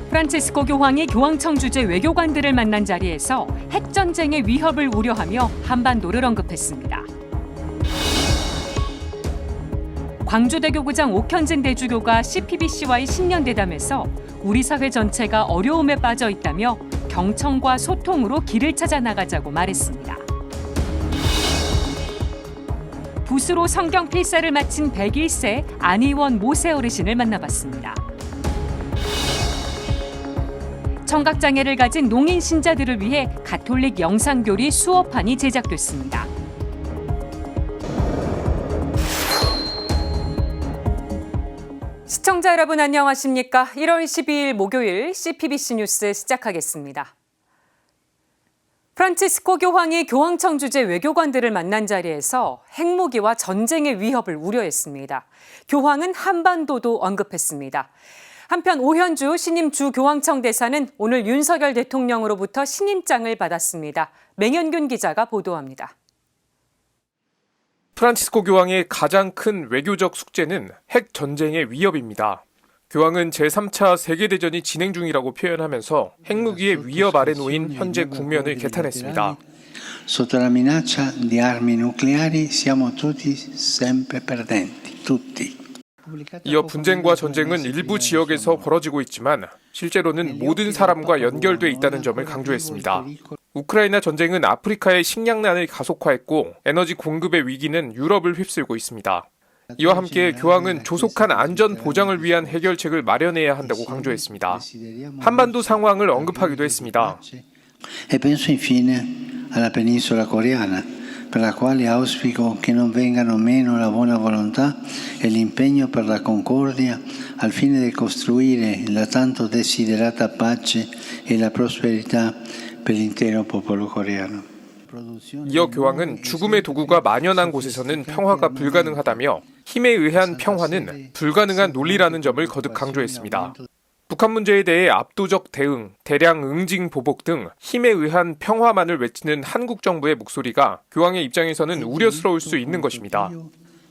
프란치스코 교황이 교황청 주재 외교관들을 만난 자리에서 핵전쟁의 위협을 우려하며 한반도를 언급했습니다. 광주대교구장 옥현진 대주교가 CPBC와의 신년대담에서 우리 사회 전체가 어려움에 빠져 있다며 경청과 소통으로 길을 찾아 나가자고 말했습니다. 붓으로 성경 필사를 마친 101세 안희원 모세 어르신을 만나봤습니다. 청각장애를 가진 농인 신자들을 위해 가톨릭 영상교리 수업판이 제작됐습니다. 시청자 여러분 안녕하십니까? 1월 12일 목요일 CPBC 뉴스 시작하겠습니다. 프란치스코 교황이 교황청 주재 외교관들을 만난 자리에서 핵무기와 전쟁의 위협을 우려했습니다. 교황은 한반도도 언급했습니다. 한편 오현주 신임 주교황청 대사는 오늘 윤석열 대통령으로부터 신임장을 받았습니다. 맹현균 기자가 보도합니다. 프란치스코 교황의 가장 큰 외교적 숙제는 핵 전쟁의 위협입니다. 교황은 제3차 세계대전이 진행 중이라고 표현하면서 핵무기의 위협 아래 놓인 현재 국면을 개탄했습니다. Sotto la minaccia di armi nucleari siamo tutti sempre perdenti, tutti. 이어 분쟁과 전쟁은 일부 지역에서 벌어지고 있지만 실제로는 모든 사람과 연결돼 있다는 점을 강조했습니다. 우크라이나 전쟁은 아프리카의 식량난을 가속화했고 에너지 공급의 위기는 유럽을 휩쓸고 있습니다. 이와 함께 교황은 조속한 안전 보장을 위한 해결책을 마련해야 한다고 강조했습니다. 한반도 상황을 언급하기도 했습니다. E penso infine alla penisola coreana, per la quale auspico che non vengano meno la buona volontà e l'impegno per la concordia al fine di costruire la tanto desiderata pace e la prosperità per l'intero popolo coreano. 이어 교황은 죽음의 도구가 만연한 곳에서는 평화가 불가능하다며 힘에 의한 평화는 불가능한 논리라는 점을 거듭 강조했습니다. 북한 문제에 대해 압도적 대응, 대량 응징 보복 등 힘에 의한 평화만을 외치는 한국 정부의 목소리가 교황의 입장에서는 우려스러울 수 있는 것입니다.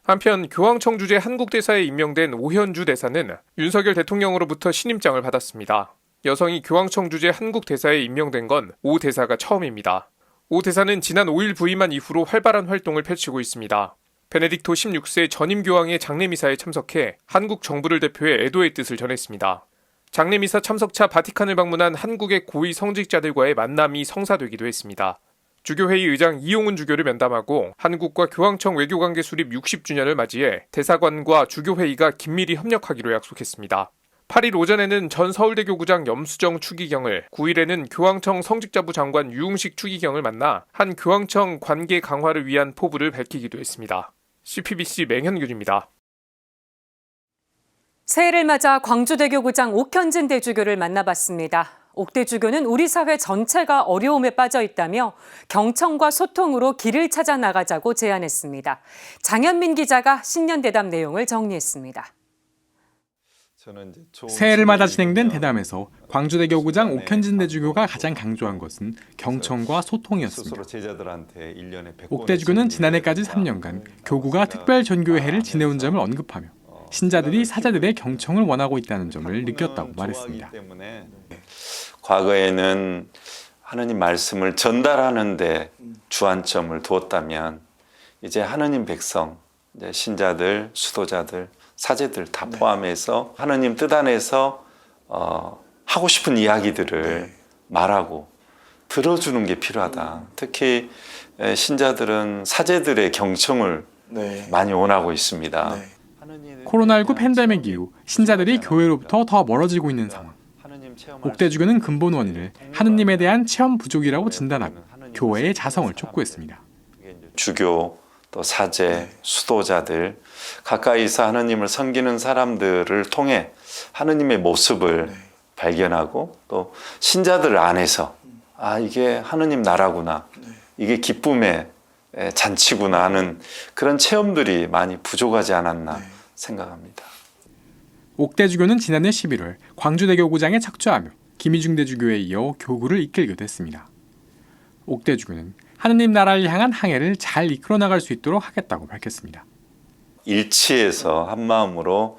한편 교황청 주재 한국 대사에 임명된 오현주 대사는 윤석열 대통령으로부터 신임장을 받았습니다. 여성이 교황청 주재 한국 대사에 임명된 건 오 대사가 처음입니다. 오 대사는 지난 5일 부임한 이후로 활발한 활동을 펼치고 있습니다. 베네딕토 16세 전임 교황의 장례미사에 참석해 한국 정부를 대표해 애도의 뜻을 전했습니다. 장례미사 참석차 바티칸을 방문한 한국의 고위 성직자들과의 만남이 성사되기도 했습니다. 주교회의 의장 이용훈 주교를 면담하고 한국과 교황청 외교관계 수립 60주년을 맞이해 대사관과 주교회의가 긴밀히 협력하기로 약속했습니다. 8일 오전에는 전 서울대교구장 염수정 추기경을, 9일에는 교황청 성직자부 장관 유웅식 추기경을 만나 한 교황청 관계 강화를 위한 포부를 밝히기도 했습니다. CPBC 맹현균입니다. 새해를 맞아 광주대교구장 옥현진 대주교를 만나봤습니다. 옥 대주교는 우리 사회 전체가 어려움에 빠져 있다며 경청과 소통으로 길을 찾아 나가자고 제안했습니다. 장현민 기자가 신년대담 내용을 정리했습니다. 새해를 맞아 진행된 대담에서 광주대교구장 옥현진 대주교가 가장 강조한 것은 경청과 소통이었습니다. 옥 대주교는 지난해까지 3년간 교구가 특별 전교회를 지내온 점을 언급하며 신자들이 사제들의 경청을 원하고 있다는 점을 느꼈다고 말했습니다. 과거에는 하느님 말씀을 전달하는 데 주안점을 두었다면 이제 하느님 백성, 이제 신자들, 수도자들, 사제들 다 포함해서 하느님 뜻 안에서 하고 싶은 이야기들을 말하고 들어주는 게 필요하다. 특히 신자들은 사제들의 경청을 많이 원하고 있습니다. 코로나19 팬데믹 이후 신자들이 교회로부터 더 멀어지고 있는 상황. 옥 대주교는 근본 원인을 하느님에 대한 체험 부족이라고 진단하고 교회의 자성을 촉구했습니다. 주교, 또 사제, 수도자들 가까이서 하느님을 섬기는 사람들을 통해 하느님의 모습을 발견하고 또 신자들 안에서 이게 하느님 나라구나, 이게 기쁨의 잔치구나 하는 그런 체험들이 많이 부족하지 않았나 생각합니다. 옥 대주교는 지난해 11월 광주대교구장에 착주하며 김희중 대주교에 이어 교구를 이끌기도 했습니다. 옥 대주교는 하느님 나라를 향한 항해를 잘 이끌어 나갈 수 있도록 하겠다고 밝혔습니다. 일치해서 한 마음으로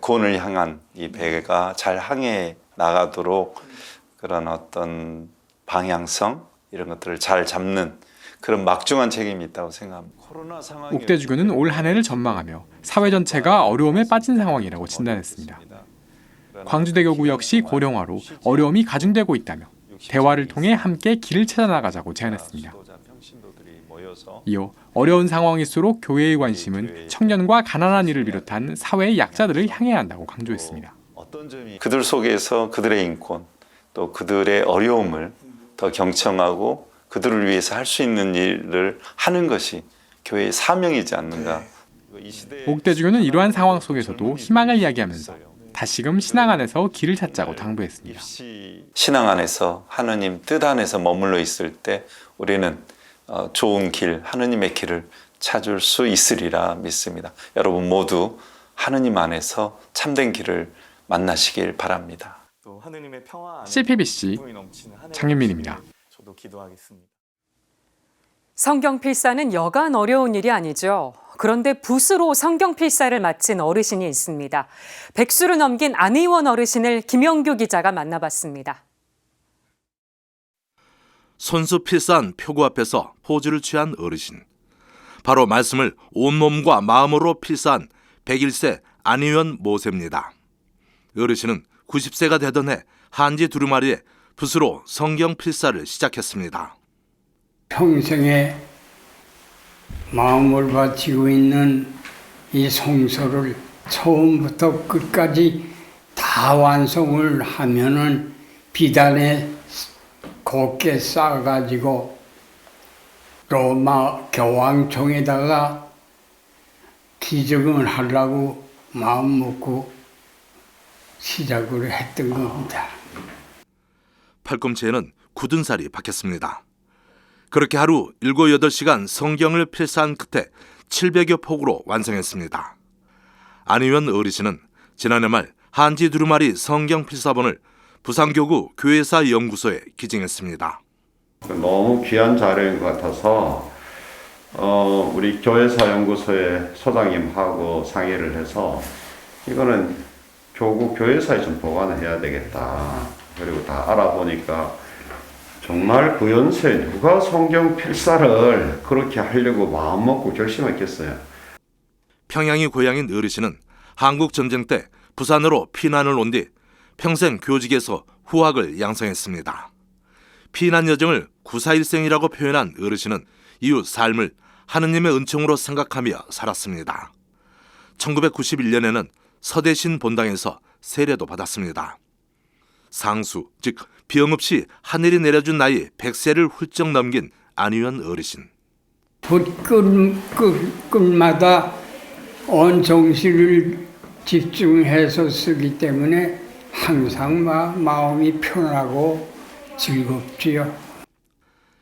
구원을 향한 이 배가 잘 나가도록 그런 어떤 방향성 이런 것들을 잘 잡는 그런 막중한 책임이 있다고 생각합니다. 코로나 상황이 옥대주교는 올 한 해를 전망하며 사회 전체가 어려움에 빠진 상황이라고 진단했습니다. 광주대교구 역시 고령화로 어려움이 가중되고 있다며 대화를 통해 함께 길을 찾아 나가자고 제안했습니다. 이어 어려운 상황일수록 교회의 관심은 청년과 가난한 이를 비롯한 사회의 약자들을 향해야 한다고 강조했습니다. 그들 속에서 그들의 인권 또 그들의 어려움을 더 경청하고 그들을 위해서 할 수 있는 일을 하는 것이 교회의 사명이지 않는가. 옥대주교는 이러한 상황 속에서도 희망을 이야기하면서 다시금 신앙 안에서 길을 찾자고 당부했습니다. 신앙 안에서 하느님 뜻 안에서 머물러 있을 때 우리는 좋은 길, 하느님의 길을 찾을 수 있으리라 믿습니다. 여러분 모두 하느님 안에서 참된 길을 만나시길 바랍니다. 또 하느님의 평화 안에 CPBC 기쁨이 넘치는 한 해가 장윤민입니다. 되시길 저도 기도하겠습니다. 성경 필사는 여간 어려운 일이 아니죠. 그런데 붓으로 성경 필사를 마친 어르신이 있습니다. 백수를 넘긴 안 의원 어르신을 김영규 기자가 만나봤습니다. 손수 필사한 표구 앞에서 포즈를 취한 어르신. 바로 말씀을 온몸과 마음으로 필사한 101세 안 의원 모세입니다. 어르신은 90세가 되던 해 한지 두루마리에 붓으로 성경 필사를 시작했습니다. 평생에 마음을 바치고 있는 이 성서를 처음부터 끝까지 다 완성을 하면은 비단에 곱게 쌓아가지고 로마 교황청에다가 기증을 하려고 마음 먹고 시작을 했던 겁니다. 팔꿈치에는 굳은 살이 박혔습니다. 그렇게 하루 7, 8시간 성경을 필사한 끝에 700여 폭으로 완성했습니다. 안 의원 어르신은 지난해 말 한지 두루마리 성경 필사본을 부산교구 교회사 연구소에 기증했습니다. 너무 귀한 자료인 것 같아서 우리 교회사 연구소의 소장님하고 상의를 해서 이거는 교구 교회사에 좀 보관을 해야 되겠다. 그리고 다 알아보니까 정말 그 연세에 누가 성경 필사를 그렇게 하려고 마음먹고 결심했겠어요. 평양이 고향인 어르신은 한국전쟁 때 부산으로 피난을 온 뒤 평생 교직에서 후학을 양성했습니다. 피난 여정을 941생이라고 표현한 어르신은 이후 삶을 하느님의 은총으로 생각하며 살았습니다. 1991년에는 서대신 본당에서 세례도 받았습니다. 상수, 즉 병 없이 하늘이 내려준 나이 100세를 훌쩍 넘긴 안 의원 어르신. 붓끝마다 온 정신을 집중해서 쓰기 때문에 항상 마음이 편하고 즐겁지요.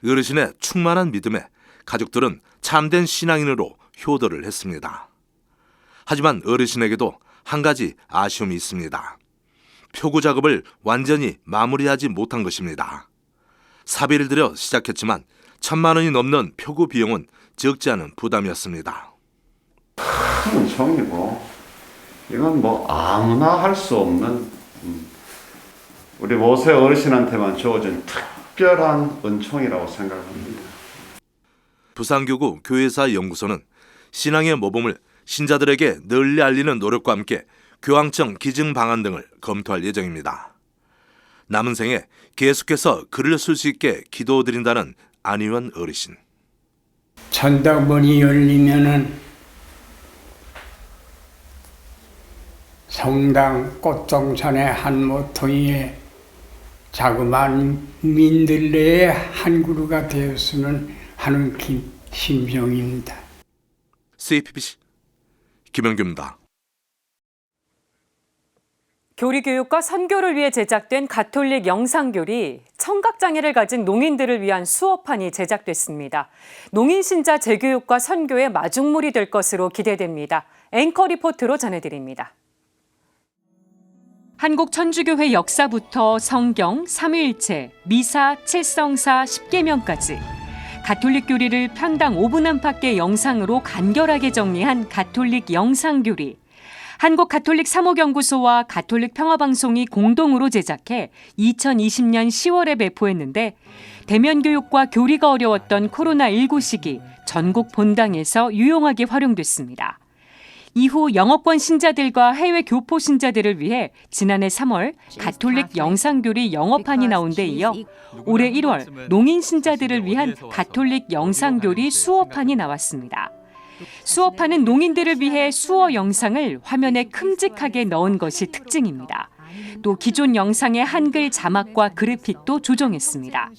어르신의 충만한 믿음에 가족들은 참된 신앙인으로 효도를 했습니다. 하지만 어르신에게도 한 가지 아쉬움이 있습니다. 표구 작업을 완전히 마무리하지 못한 것입니다. 사비를 들여 시작했지만 1,000만 원이 넘는 표구 비용은 적지 않은 부담이었습니다. 큰 은총이고 이건 뭐 아무나 할 수 없는 우리 모세 어르신한테만 주어진 특별한 은총이라고 생각합니다. 부산교구 교회사 연구소는 신앙의 모범을 신자들에게 널리 알리는 노력과 함께 교황청 기증 방안 등을 검토할 예정입니다. 남은 생에 계속해서 글을 쓸 수 있게 기도드린다는 안 의원 어르신. 천당문이 열리면은 성당 꽃동산의 한 모퉁이에 자그마한 민들레의 한 그루가 되었으면 하는 심정입니다. CPBC 김영규입니다. 교리교육과 선교를 위해 제작된 가톨릭 영상교리, 청각장애를 가진 농인들을 위한 수업판이 제작됐습니다. 농인 신자 재교육과 선교의 마중물이 될 것으로 기대됩니다. 앵커 리포트로 전해드립니다. 한국 천주교회 역사부터 성경, 삼위일체, 미사, 칠성사, 십계명까지 가톨릭 교리를 편당 5분 안팎의 영상으로 간결하게 정리한 가톨릭 영상교리. 한국가톨릭 사모연구소와 가톨릭 평화방송이 공동으로 제작해 2020년 10월에 배포했는데 대면 교육과 교리가 어려웠던 코로나19 시기 전국 본당에서 유용하게 활용됐습니다. 이후 영어권 신자들과 해외 교포 신자들을 위해 지난해 3월 가톨릭 영상교리 영어판이 나온 데 이어 올해 1월 농인 신자들을 위한 가톨릭 영상교리 수어판이 나왔습니다. 수어판은 농인들을 위해 수어 영상을 화면에 큼직하게 넣은 것이 특징입니다. 또 기존 영상의 한글 자막과 그래픽도 조정했습니다.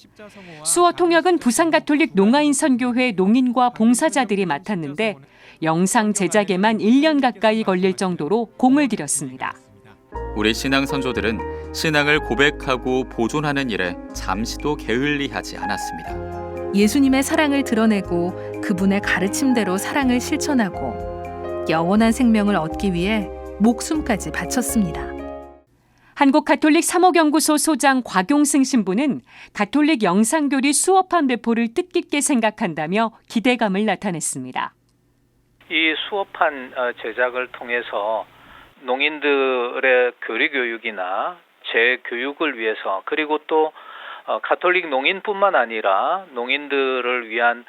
수어 통역은 부산가톨릭 농아인선교회 농인과 봉사자들이 맡았는데 영상 제작에만 1년 가까이 걸릴 정도로 공을 들였습니다. 우리 신앙 선조들은 신앙을 고백하고 보존하는 일에 잠시도 게을리하지 않았습니다. 예수님의 사랑을 드러내고 그분의 가르침대로 사랑을 실천하고 영원한 생명을 얻기 위해 목숨까지 바쳤습니다. 한국가톨릭 사모연구소 소장 곽용승 신부는 가톨릭 영상교리 수어판 배포를 뜻깊게 생각한다며 기대감을 나타냈습니다. 이 수어판 제작을 통해서 농인들의 교리 교육이나 재교육을 위해서 그리고 또 가톨릭 농인뿐만 아니라 농인들을 위한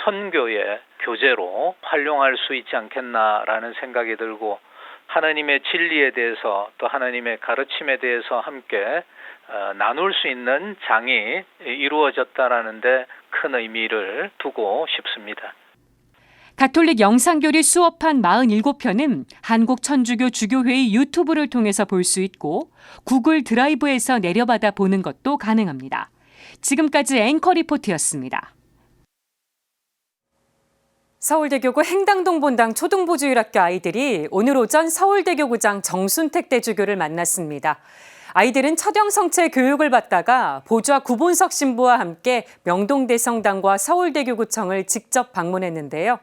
선교의 교재로 활용할 수 있지 않겠나라는 생각이 들고 하나님의 진리에 대해서 또 하나님의 가르침에 대해서 함께 나눌 수 있는 장이 이루어졌다라는 데 큰 의미를 두고 싶습니다. 가톨릭 영상교리 수어판 47편은 한국천주교 주교회의 유튜브를 통해서 볼 수 있고 구글 드라이브에서 내려받아 보는 것도 가능합니다. 지금까지 앵커 리포트였습니다. 서울대교구 행당동 본당 초등부주일학교 아이들이 오늘 오전 서울대교구장 정순택 대주교를 만났습니다. 아이들은 처형성체 교육을 받다가 보좌 구본석 신부와 함께 명동대성당과 서울대교구청을 직접 방문했는데요.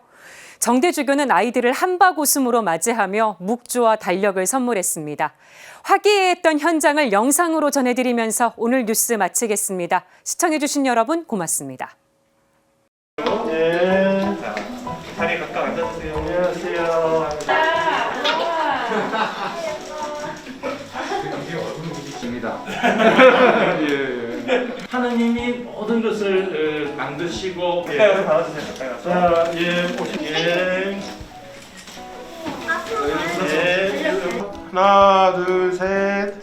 정 대주교는 아이들을 한박 웃음으로 맞이하며 묵주와 달력을 선물했습니다. 화기애애했던 현장을 영상으로 전해드리면서 오늘 뉴스 마치겠습니다. 시청해주신 여러분 고맙습니다. 네. 자리 각각 앉아주세요. 안녕하세요. 하느님이 모든 것을 만드시고 가까이 나와주세요. 자, 오시게 하나, 둘, 셋.